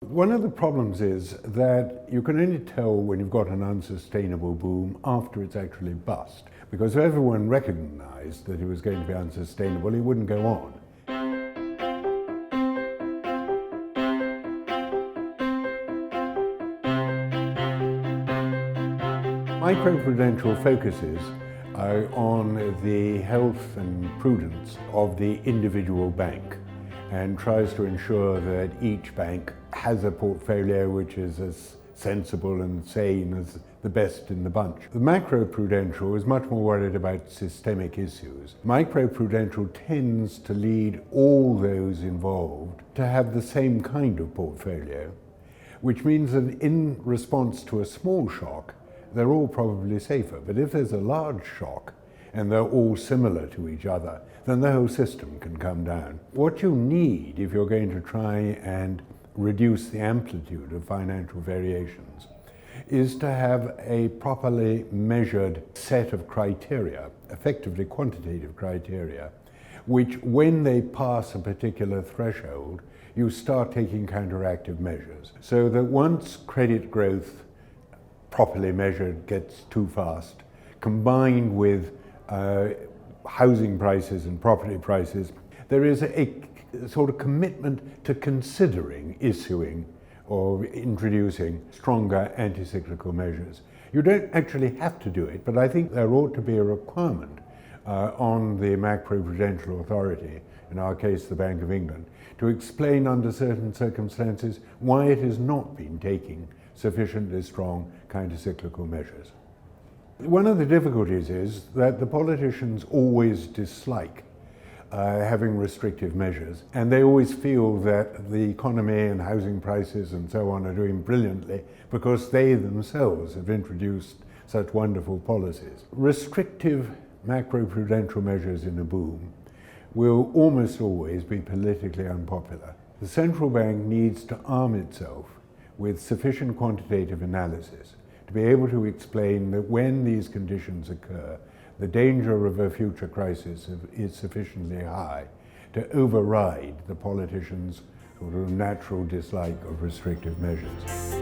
One of the problems is that you can only tell when you've got an unsustainable boom after it's actually bust. Because if everyone recognized that it was going to be unsustainable, it wouldn't go on. Macroprudential focuses on the health and prudence of the individual bank and tries to ensure that each bank has a portfolio which is as sensible and sane as the best in the bunch. The Macroprudential is much more worried about systemic issues. Macroprudential tends to lead all those involved to have the same kind of portfolio, which means that in response to a small shock, they're all probably safer. But if there's a large shock and they're all similar to each other, then the whole system can come down. What you need if you're going to try and reduce the amplitude of financial variations is to have a properly measured set of criteria, effectively quantitative criteria, which when they pass a particular threshold, you start taking counteractive measures. So that once credit growth properly measured gets too fast, combined with housing prices and property prices, there is a sort of commitment to considering issuing or introducing stronger anti-cyclical measures. You don't actually have to do it, but I think there ought to be a requirement on the Macroprudential Authority, in our case the Bank of England, to explain under certain circumstances why it has not been taking sufficiently strong counter-cyclical measures. One of the difficulties is that the politicians always dislike having restrictive measures, and they always feel that the economy and housing prices and so on are doing brilliantly because they themselves have introduced such wonderful policies. Restrictive macroprudential measures in a boom will almost always be politically unpopular. The central bank needs to arm itself with sufficient quantitative analysis to be able to explain that when these conditions occur, the danger of a future crisis is sufficiently high to override the politicians' sort of natural dislike of restrictive measures.